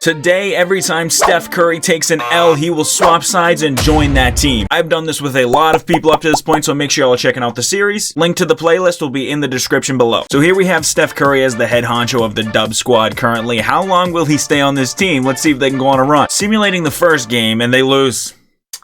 Today, every time Steph Curry takes an L, he will swap sides and join that team. I've done this with a lot of people up to this point, so make sure y'all are checking out the series. Link to the playlist will be in the description below. So here we have Steph Curry as the head honcho of the Dub Squad currently. How long will he stay on this team? Let's see if they can go on a run. Simulating the first game, and they lose.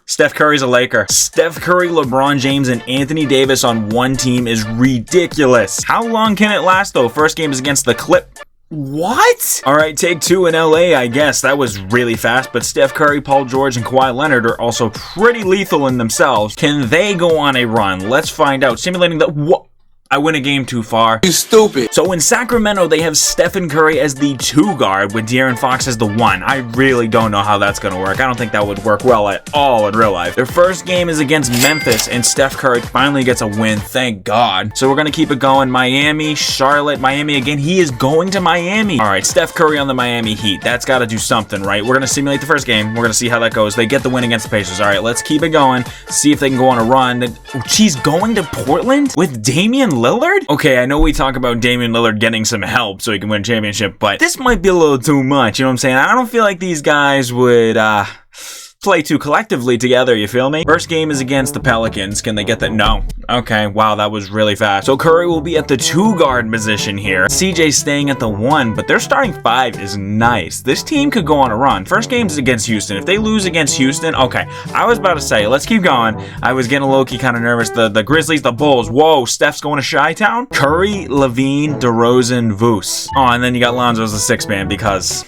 Steph Curry's a Laker. Steph Curry, LeBron James, and Anthony Davis on one team is ridiculous. How long can it last, though? First game is against the Clip. What? Alright, take two in LA, I guess. That was really fast, but Steph Curry, Paul George, and Kawhi Leonard are also pretty lethal in themselves. Can they go on a run? Let's find out. Simulating the... What? I went a game too far. You stupid. So in Sacramento, they have Stephen Curry as the 2 guard with De'Aaron Fox as the 1. I really don't know how that's going to work. I don't think that would work well at all in real life. Their first game is against Memphis, and Steph Curry finally gets a win. Thank God. So we're going to keep it going. Miami, Charlotte, Miami again. He is going to Miami. All right, Steph Curry on the Miami Heat. That's got to do something, right? We're going to simulate the first game. We're going to see how that goes. They get the win against the Pacers. All right, let's keep it going. See if they can go on a run. She's going to Portland with Damian Lillard? Okay, I know we talk about Damian Lillard getting some help so he can win a championship, but this might be a little too much, you know what I'm saying? I don't feel like these guys would, play too collectively together, you feel me? First game is against the Pelicans. Can they get that? No. Okay, wow, that was really fast. So Curry will be at the 2 guard position here. CJ's staying at the 1, but their starting 5 is nice. This team could go on a run. First game is against Houston. If they lose against Houston, okay. I was about to say, let's keep going. I was getting low-key kind of nervous. The Grizzlies, the Bulls. Whoa, Steph's going to Chi-Town? Curry, Levine, DeRozan, Vooch. Oh, and then you got Lonzo as the 6th man because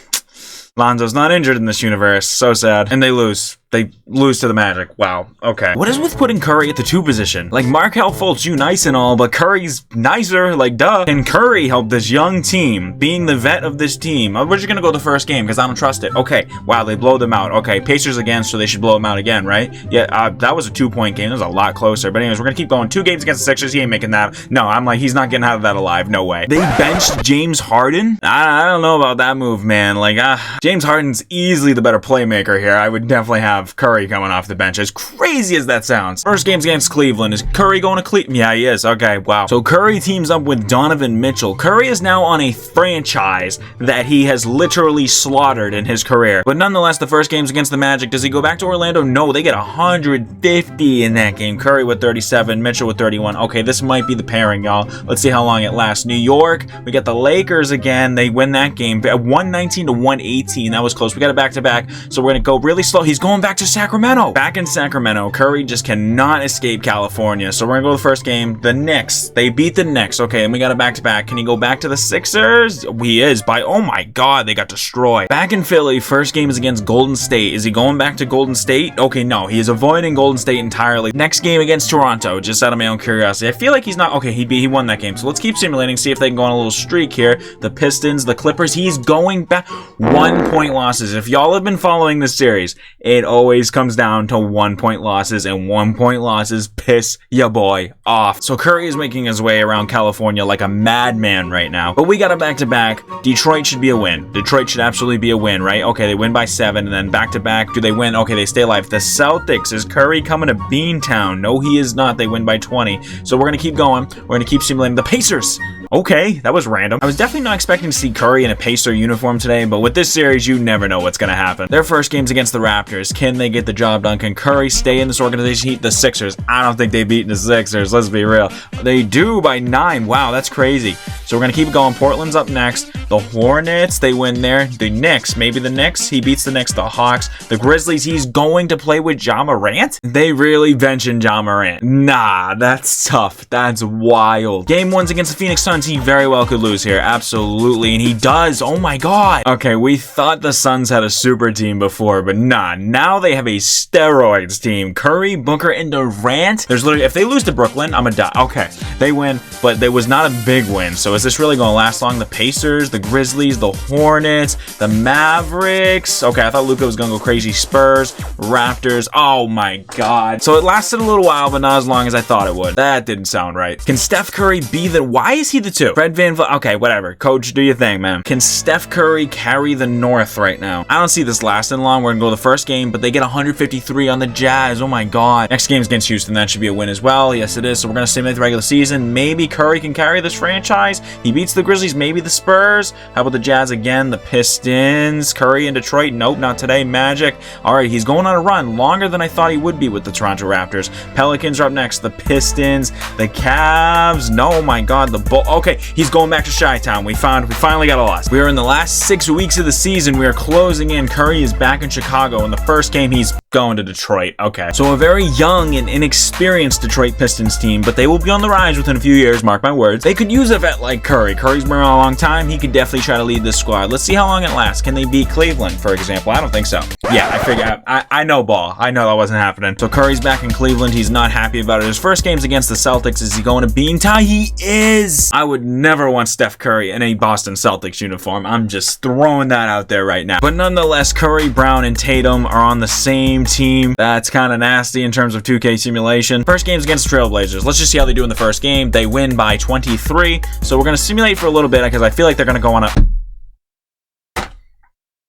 Lonzo's not injured in this universe. So sad. And they lose. They lose to the Magic. Wow. Okay. What is with putting Curry at the 2 position? Like, Markelle Fultz, you nice and all, but Curry's nicer, like, duh. And Curry helped this young team, being the vet of this team. We're just gonna go the first game, because I don't trust it. Okay. Wow, they blow them out. Okay, Pacers again, so they should blow them out again, right? Yeah, that was a 2-point game. That was a lot closer. But anyways, we're gonna keep going. 2 games against the Sixers. He ain't making that. No, I'm like, he's not getting out of that alive. No way. They benched James Harden? I don't know about that move, man. Like, James Harden's easily the better playmaker here. I would definitely have Curry coming off the bench, as crazy as that sounds. First game's against Cleveland. Is Curry going to Cleveland? Yeah, he is. Okay, wow. So Curry teams up with Donovan Mitchell. Curry is now on a franchise that he has literally slaughtered in his career. But nonetheless, the first game's against the Magic. Does he go back to Orlando? No, they get 150 in that game. Curry with 37, Mitchell with 31. Okay, this might be the pairing, y'all. Let's see how long it lasts. New York, we got the Lakers again. They win that game. 119 to 118. That was close. We got a back-to-back, so we're going to go really slow. He's going back to Sacramento. Back in Sacramento, Curry just cannot escape California. So we're gonna go to the first game. The Knicks. They beat the Knicks. Okay, and we got a back-to-back. Can he go back to the Sixers? He is. Oh my God, they got destroyed. Back in Philly, first game is against Golden State. Is he going back to Golden State? Okay, no, he is avoiding Golden State entirely. Next game against Toronto, just out of my own curiosity. I feel like he's not. Okay, he won that game. So let's keep simulating, see if they can go on a little streak here. The Pistons, the Clippers. He's going back. 1-point losses. If y'all have been following this series, it always comes down to 1-point losses, and 1-point losses piss ya boy off. So Curry is making his way around California like a madman right now. But we got a back-to-back. Detroit should be a win. Detroit should absolutely be a win, right? Okay, they win by 7, and then back-to-back. Do they win? Okay, they stay alive. The Celtics. Is Curry coming to Beantown? No, he is not. They win by 20. So we're going to keep going. We're going to keep simulating the Pacers. Okay, that was random. I was definitely not expecting to see Curry in a Pacer uniform today, but with this series, you never know what's going to happen. Their first game's against the Raptors. Can they get the job done? Can Curry stay in this organization? The Sixers. I don't think they've beaten the Sixers. Let's be real. They do by 9. Wow, that's crazy. So we're going to keep going. Portland's up next. The Hornets, they win there. The Knicks, maybe the Knicks. He beats the Knicks. The Hawks. The Grizzlies, he's going to play with Ja Morant? They really benching Ja Morant. Nah, that's tough. That's wild. Game 1's against the Phoenix Suns. He very well could lose here. Absolutely. And he does. Oh my God. Okay, we thought the Suns had a super team before, but nah. Now they have a steroids team. Curry, Booker, and Durant. There's literally, if they lose to Brooklyn, I'm gonna die. Okay, they win, but it was not a big win. So is this really gonna last long? The Pacers, the Grizzlies, the Hornets, the Mavericks. Okay, I thought Luka was gonna go crazy. Spurs, Raptors. Oh my God. So it lasted a little while, but not as long as I thought it would. That didn't sound right. Can Steph Curry be why is he the the two. Fred VanVleet, okay, whatever. Coach, do your thing, man. Can Steph Curry carry the North right now? I don't see this lasting long. We're gonna go the first game, but they get 153 on the Jazz. Oh my God. Next game's against Houston. That should be a win as well. Yes, it is. So we're gonna simulate the regular season. Maybe Curry can carry this franchise. He beats the Grizzlies, maybe the Spurs. How about the Jazz again? The Pistons. Curry in Detroit. Nope, not today. Magic. All right, he's going on a run longer than I thought he would be with the Toronto Raptors. Pelicans are up next. The Pistons. The Cavs. No, my God. The Bulls. Okay, he's going back to Chi-Town. We finally got a loss. We are in the last 6 weeks of the season. We are closing in. Curry is back in Chicago. In the first game, he's going to Detroit. Okay, so a very young and inexperienced Detroit Pistons team, but they will be on the rise within a few years, mark my words. They could use a vet like Curry. Curry's been around a long time. He could definitely try to lead this squad. Let's see how long it lasts. Can they beat Cleveland, for example? I don't think so. Yeah, I figure, I know ball. I know that wasn't happening. So Curry's back in Cleveland. He's not happy about it. His first game's against the Celtics. Is he going to bean tie? He is! I would never want Steph Curry in a Boston Celtics uniform. I'm just throwing that out there right now. But nonetheless, Curry, Brown, and Tatum are on the same team. That's kind of nasty in terms of 2K simulation. First game's against the Trailblazers. Let's just see how they do in the first game. They win by 23. So we're going to simulate for a little bit because I feel like they're going to go on a...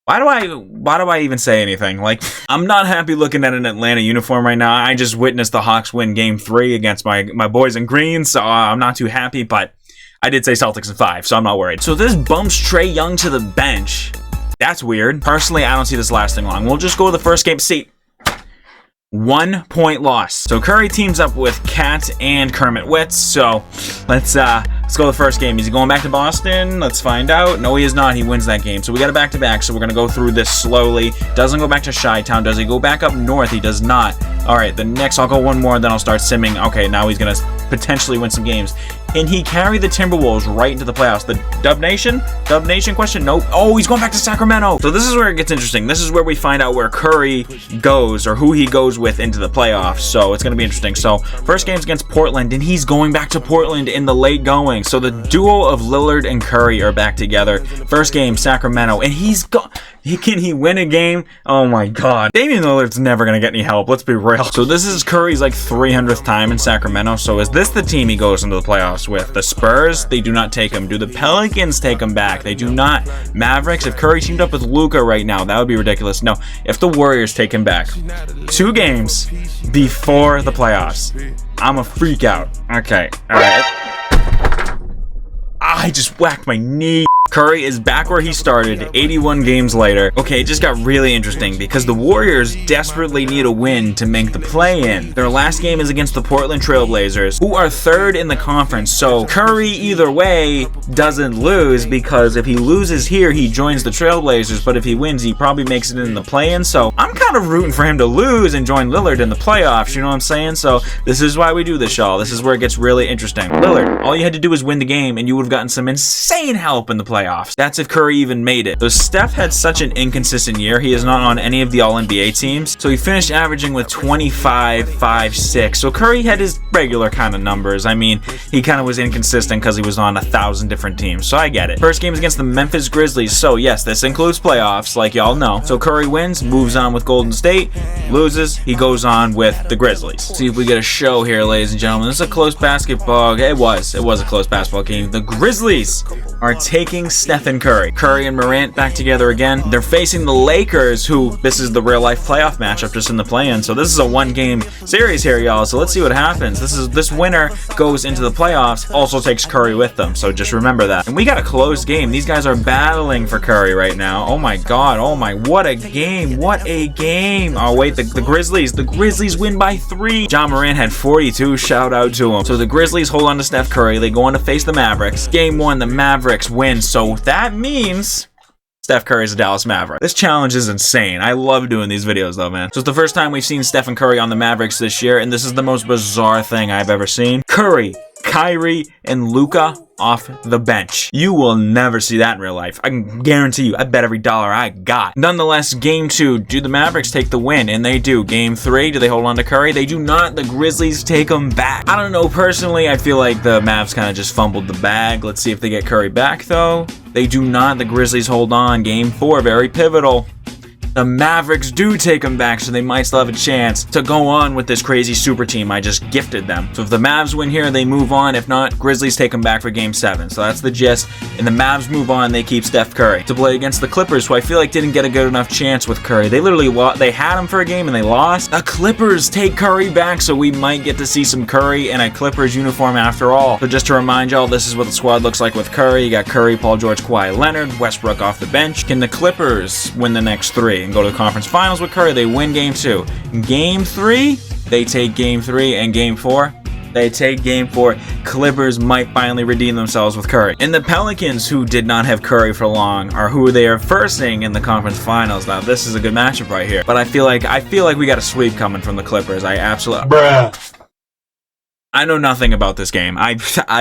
Why do I even say anything? Like, I'm not happy looking at an Atlanta uniform right now. I just witnessed the Hawks win game 3 against my boys in green, so I'm not too happy, but I did say Celtics in 5, so I'm not worried. So this bumps Trae Young to the bench. That's weird. Personally, I don't see this lasting long. We'll just go to the first game. See, 1 point loss. So Curry teams up with Cat and Kermit Witz. So let's go to the first game. Is he going back to Boston? Let's find out. No, he is not. He wins that game. So we got a back-to-back. So we're going to go through this slowly. Doesn't go back to Chi-Town. Does he go back up north? He does not. All right, the next, I'll go one more, and then I'll start simming. Okay, now he's going to potentially win some games. And he carried the Timberwolves right into the playoffs. The Dub Nation? Dub Nation question? Nope. Oh, he's going back to Sacramento. So this is where it gets interesting. This is where we find out where Curry goes, or who he goes with into the playoffs. So it's going to be interesting. So first game's against Portland, and he's going back to Portland in the late going. So the duo of Lillard and Curry are back together. First game, Sacramento, and he's gone. Can he win a game? Oh my God. Damian Lillard's never going to get any help. Let's be real. So this is Curry's like 300th time in Sacramento. So is this the team he goes into the playoffs with? The Spurs? They do not take him. Do the Pelicans take him back? They do not. Mavericks? If Curry teamed up with Luka right now, that would be ridiculous. No. If the Warriors take him back 2 games before the playoffs, I'm a freak out. Okay. All right. I just whacked my knee. Curry is back where he started 81 games later. Okay, it just got really interesting because the Warriors desperately need a win to make the play-in. Their last game is against the Portland Trailblazers, who are 3rd in the conference. So Curry, either way, doesn't lose because if he loses here, he joins the Trailblazers. But if he wins, he probably makes it in the play-in. So I'm kind of rooting for him to lose and join Lillard in the playoffs. You know what I'm saying? So this is why we do this, y'all. This is where it gets really interesting. Lillard, all you had to do was win the game and you would have gotten some insane help in the playoffs. That's if Curry even made it. So Steph had such an inconsistent year. He is not on any of the All-NBA teams. So he finished averaging with 25, 5, 6. So Curry had his regular kind of numbers. I mean, he kind of was inconsistent because he was on 1,000 different teams. So I get it. First game is against the Memphis Grizzlies. So yes, this includes playoffs, like y'all know. So Curry wins, moves on with Golden State, loses, he goes on with the Grizzlies. See if we get a show here, ladies and gentlemen. This is a close basketball. It was a close basketball game. The Grizzlies are taking Steph and Curry. Curry and Morant back together again. They're facing the Lakers, who this is the real life playoff matchup just in the play-in. So this is a 1-game series here, y'all. So let's see what happens. This winner goes into the playoffs, also takes Curry with them. So just remember that. And we got a close game. These guys are battling for Curry right now. Oh my God. Oh my, what a game. What a game. Oh wait, the Grizzlies win by 3. John Morant had 42. Shout out to him. So the Grizzlies hold on to Steph Curry. They go on to face the Mavericks. Game 1, the Mavericks win. So that means Steph Curry's a Dallas Maverick. This challenge is insane. I love doing these videos though, man. So it's the first time we've seen Steph and Curry on the Mavericks this year, and this is the most bizarre thing I've ever seen. Curry, Kyrie, and Luka off the bench. You will never see that in real life. I can guarantee you. I bet every dollar I got. Nonetheless, game 2, do the Mavericks take the win? And they do. Game 3, do they hold on to Curry? They do not. The Grizzlies take them back. I don't know. Personally, I feel like the Mavs kind of just fumbled the bag. Let's see if they get Curry back, though. They do not. The Grizzlies hold on. Game 4, very pivotal. The Mavericks do take him back, so they might still have a chance to go on with this crazy super team I just gifted them. So if the Mavs win here, they move on. If not, Grizzlies take him back for Game 7. So that's the gist. And the Mavs move on. They keep Steph Curry to play against the Clippers, who I feel like didn't get a good enough chance with Curry. They literally they had him for a game and they lost. The Clippers take Curry back, so we might get to see some Curry in a Clippers uniform after all. So just to remind y'all, this is what the squad looks like with Curry. You got Curry, Paul George, Kawhi Leonard, Westbrook off the bench. Can the Clippers win the next 3 and go to the conference finals with Curry? They win Game 2. Game 3, they take Game 3, and Game 4, they take Game 4. Clippers might finally redeem themselves with Curry. And the Pelicans, who did not have Curry for long, are who they are versing in the conference finals. Now, this is a good matchup right here. But I feel like we got a sweep coming from the Clippers. I absolutely... Bruh. I know nothing about this game.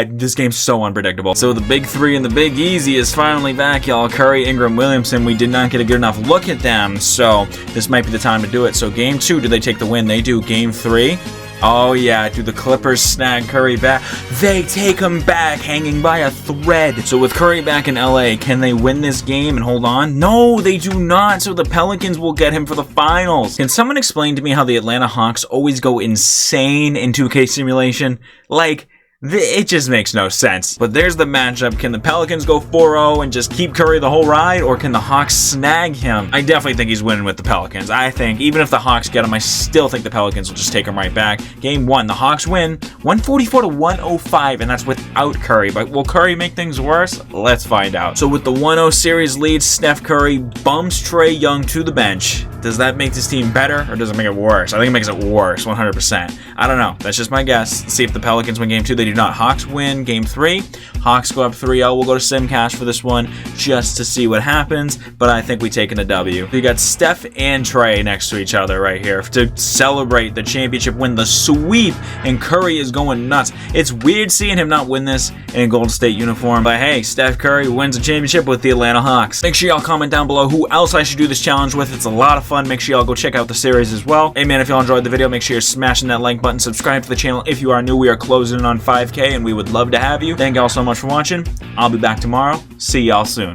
This game's so unpredictable. So the big 3 and the big easy is finally back, y'all. Curry, Ingram, Williamson. We did not get a good enough look at them, so this might be the time to do it. So Game 2, do they take the win? They do. Game 3. Oh yeah, do the Clippers snag Curry back? They take him back, hanging by a thread. So with Curry back in LA, can they win this game and hold on? No, they do not. So the Pelicans will get him for the finals. Can someone explain to me how the Atlanta Hawks always go insane in 2K simulation? Like, it just makes no sense. But there's the matchup. Can the Pelicans go 4-0 and just keep Curry the whole ride, or can the Hawks snag him? I definitely think he's winning with the Pelicans. I think even if the Hawks get him, I still think the Pelicans will just take him right back. Game 1, the Hawks win 144-105, and that's without Curry. But will Curry make things worse? Let's find out. So with the 1-0 series lead, Steph Curry bumps Trae Young to the bench. Does that make this team better, or does it make it worse? I think it makes it worse, 100%. I don't know. That's just my guess. Let's see if the Pelicans win Game 2. They do not. Hawks win Game 3. Hawks go up 3-0. We'll go to Simcash for this one just to see what happens, but I think we take in a W. We got Steph and Trae next to each other right here to celebrate the championship win, the sweep, and Curry is going nuts. It's weird seeing him not win this in a Golden State uniform, but hey, Steph Curry wins a championship with the Atlanta Hawks. Make sure y'all comment down below who else I should do this challenge with. It's a lot of fun. Make sure y'all go check out the series as well. Hey man, if y'all enjoyed the video, make sure you're smashing that like button. Subscribe to the channel if you are new. We are closing in on 5K, and we would love to have you. Thank y'all so much for watching. I'll be back tomorrow. See y'all soon.